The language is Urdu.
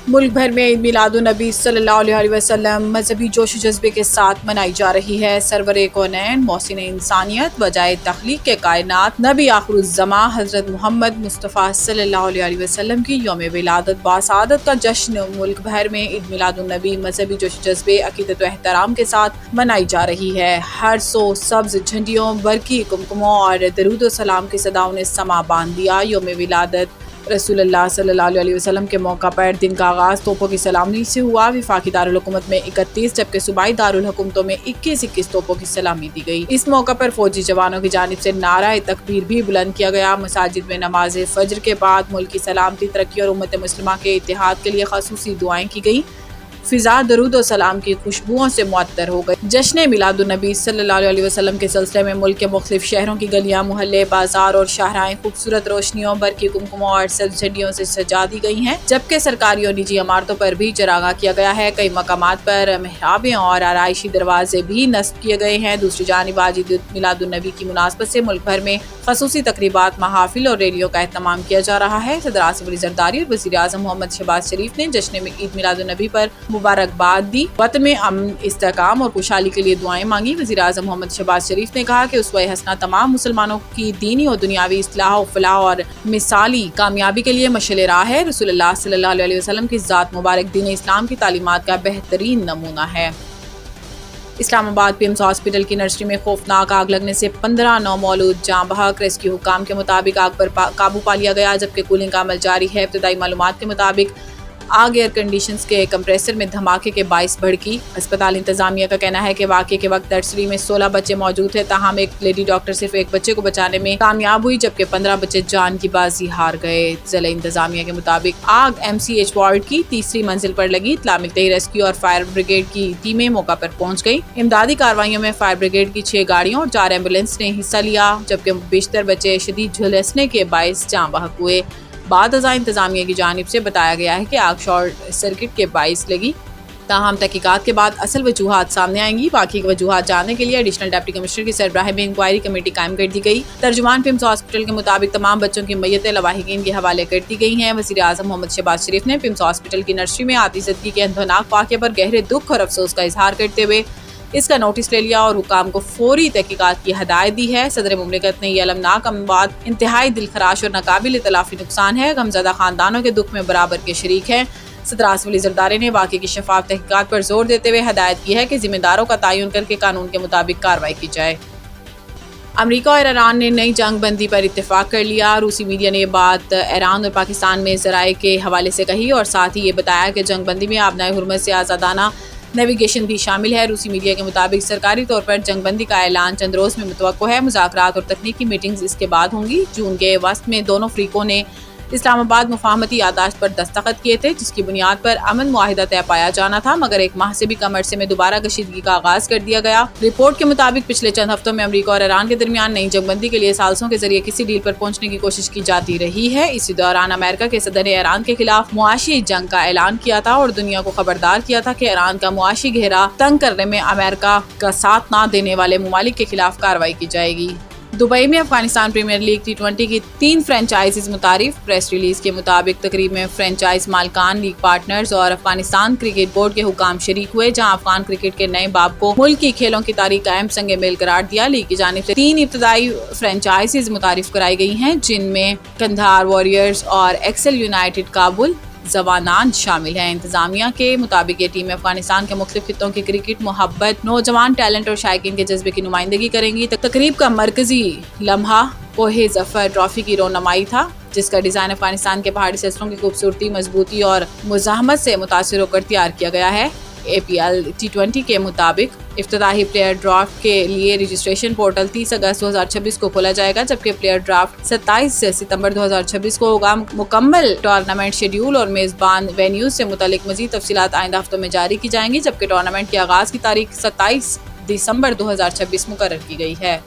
ملک بھر میں عید میلاد النبی صلی اللہ علیہ وسلم مذہبی جوش و جذبے کے ساتھ منائی جا رہی ہے۔ سرور کونین، محسن انسانیت، وجائے تخلیق کے کائنات، نبی آخر الزماں حضرت محمد مصطفیٰ صلی اللہ علیہ وسلم کی یوم ولادت باسعادت کا جشن ملک بھر میں عید میلاد النبی مذہبی جوش و جذبے، عقیدت و احترام کے ساتھ منائی جا رہی ہے۔ ہر سو سبز جھنڈیوں، برقی کمکموں اور درود و سلام کی صداؤں نے سما باندھ دیا۔ یوم ولادت رسول اللہ صلی اللہ علیہ وسلم کے موقع پر دن کا آغاز توپوں کی سلامی سے ہوا۔ وفاقی دارالحکومت میں 31 جبکہ صوبائی دارالحکومتوں میں 21 توپوں کی سلامی دی گئی۔ اس موقع پر فوجی جوانوں کی جانب سے نعرہ تکبیر بھی بلند کیا گیا۔ مساجد میں نماز فجر کے بعد ملک کی سلامتی، ترقی اور امت مسلمہ کے اتحاد کے لیے خصوصی دعائیں کی گئیں۔ فضا درود و سلام کی خوشبوؤں سے معطر ہو گئی۔ جشن میلاد النبی صلی اللہ علیہ وسلم کے سلسلے میں ملک کے مختلف شہروں کی گلیاں، محلے، بازار اور شاہراہیں خوبصورت روشنیوں، برقی کمکموں اور سبز جھنڈیوں سے سجا دی گئی ہیں، جبکہ سرکاری اور نجی عمارتوں پر بھی چراغاں کیا گیا ہے۔ کئی مقامات پر محرابیں اور آرائشی دروازے بھی نصب کیے گئے ہیں۔ دوسری جانب آج عید میلاد النبی کی مناسبت سے ملک بھر میں خصوصی تقریبات، محافل اور ریلیوں کا اہتمام کیا جا رہا ہے۔ صدر آصف علی زرداری اور وزیر اعظم محمد شہباز شریف نے جشن عید میلاد النبی پر مبارکباد دی، وطن میں امن، استحکام اور خوشحالی کے لیے دعائیں مانگی۔ وزیر اعظم محمد شہباز شریف نے کہا کہ اسوہ حسنہ تمام مسلمانوں کی دینی اور دنیاوی اصلاح و فلاح اور مثالی کامیابی کے لیے مشعل راہ ہے۔ رسول اللہ صلی اللہ علیہ وسلم کی ذات مبارک دین اسلام کی تعلیمات کا بہترین نمونہ ہے۔ اسلام آباد پی ایمس ہاسپٹل کی نرسری میں خوفناک آگ لگنے سے 15 نومولود جاں بحق۔ ریسکیو حکام کے مطابق آگ پر قابو پا لیا گیا، جبکہ کولنگ کا عمل جاری ہے۔ ابتدائی معلومات کے مطابق آگ ایئر کنڈیشنز کے کمپریسر میں دھماکے کے باعث بھڑکی۔ اسپتال انتظامیہ کا کہنا ہے کہ واقعے کے وقت نرسری میں 16 بچے موجود تھے، تاہم ایک لیڈی ڈاکٹر صرف ایک بچے کو بچانے میں کامیاب ہوئی، جبکہ 15 بچے جان کی بازی ہار گئے۔ ضلع انتظامیہ کے مطابق آگ MCH وارڈ کی تیسری منزل پر لگی۔ اطلاع ملتے ہی ریسکیو اور فائر بریگیڈ کی ٹیمیں موقع پر پہنچ گئی۔ امدادی کارروائیوں میں فائر بریگیڈ کی 6 گاڑیوں اور 4 ایمبولینس نے حصہ لیا، جبکہ بیشتر بچے شدید جھلسنے کے باعث جاں بحق ہوئے۔ بعد ازاں انتظامیہ کی جانب سے بتایا گیا ہے کہ آگ شارٹ سرکٹ کے باعث لگی، تاہم تحقیقات کے بعد اصل وجوہات سامنے آئیں گی۔ باقی کی وجوہات جاننے کے لیے ایڈیشنل ڈپٹی کمشنر کی سربراہی میں انکوائری کمیٹی قائم کر دی گئی۔ ترجمان پی ایمس ہاسپٹل کے مطابق تمام بچوں کی میتیں لواحقین کے حوالے کر دی گئی ہیں۔ وزیر اعظم محمد شہباز شریف نے پی ایمس ہاسپٹل کی نرسری میں آتش زدگی کے اندھوناک واقعے پر گہرے دکھ اور افسوس کا اظہار کرتے ہوئے اس کا نوٹس لے لیا اور حکام کو فوری تحقیقات کی ہدایت دی ہے۔ صدر مملکت نے یہ المناک اموات انتہائی دلخراش اور ناقابل تلافی نقصان ہے، غمزدہ خاندانوں کے دکھ میں برابر کے شریک ہیں۔ صدر آصف علی زرداری نے واقعے کی شفاف تحقیقات پر زور دیتے ہوئے ہدایت کی ہے کہ ذمہ داروں کا تعین کر کے قانون کے مطابق کارروائی کی جائے۔ امریکہ اور ایران نے نئی جنگ بندی پر اتفاق کر لیا۔ روسی میڈیا نے یہ بات ایران اور پاکستان میں ذرائع کے حوالے سے کہی اور ساتھ ہی یہ بتایا کہ جنگ بندی میں آبنائے حرمت سے آزادانہ نیویگیشن بھی شامل ہے۔ روسی میڈیا کے مطابق سرکاری طور پر جنگ بندی کا اعلان چند روز میں متوقع ہے۔ مذاکرات اور تکنیکی میٹنگز اس کے بعد ہوں گی۔ جون کے وسط میں دونوں فریقوں نے اسلام آباد مفاہمتی یادداشت پر دستخط کیے تھے، جس کی بنیاد پر امن معاہدہ طے پایا جانا تھا، مگر ایک ماہ سے بھی کم عرصے میں دوبارہ کشیدگی کا آغاز کر دیا گیا۔ رپورٹ کے مطابق پچھلے چند ہفتوں میں امریکہ اور ایران کے درمیان نئی جنگ بندی کے لیے ثالثوں کے ذریعے کسی ڈیل پر پہنچنے کی کوشش کی جاتی رہی ہے۔ اسی دوران امریکہ کے صدر نے ایران کے خلاف معاشی جنگ کا اعلان کیا تھا اور دنیا کو خبردار کیا تھا کہ ایران کا معاشی گھیرا تنگ کرنے میں امریکہ کا ساتھ نہ دینے والے ممالک کے خلاف کارروائی کی جائے گی۔ دبئی میں افغانستان پریمیئر لیگ T20 کی 3 فرنچائزز متعارف۔ پریس ریلیز کے مطابق تقریب میں فرنچائز مالکان، لیگ پارٹنرز اور افغانستان کرکٹ بورڈ کے حکام شریک ہوئے، جہاں افغان کرکٹ کے نئے باب کو ملک کی کھیلوں کی تاریخ کا اہم سنگ میل قرار دیا۔ لیگ کی جانب سے 3 ابتدائی فرنچائزز متعارف کرائی گئی ہیں، جن میں قندھار وارریئرز اور ایکسل یونائیٹڈ کابل زوانان شامل ہیں۔ انتظامیہ کے مطابق یہ ٹیم افغانستان کے مختلف خطوں کے کرکٹ محبت، نوجوان ٹیلنٹ اور شائقین کے جذبے کی نمائندگی کریں گی۔ تقریب کا مرکزی لمحہ کوہ ظفر ٹرافی کی رونمائی تھا، جس کا ڈیزائن افغانستان کے پہاڑی سلسلوں کی خوبصورتی، مضبوطی اور مزاحمت سے متاثر ہو کر تیار کیا گیا ہے۔ APL T20 کے مطابق افتتاحی پلیئر ڈرافٹ کے لیے رجسٹریشن پورٹل 30 اگست 2026 کو کھولا جائے گا، جبکہ پلیئر ڈرافٹ 27 ستمبر 2026 کو ہوگا۔ مکمل ٹورنامنٹ شیڈیول اور میزبان وینیوز سے متعلق مزید تفصیلات آئندہ ہفتوں میں جاری کی جائیں گی، جبکہ ٹورنامنٹ کے آغاز کی تاریخ 27 دسمبر 2026 مقرر کی گئی ہے۔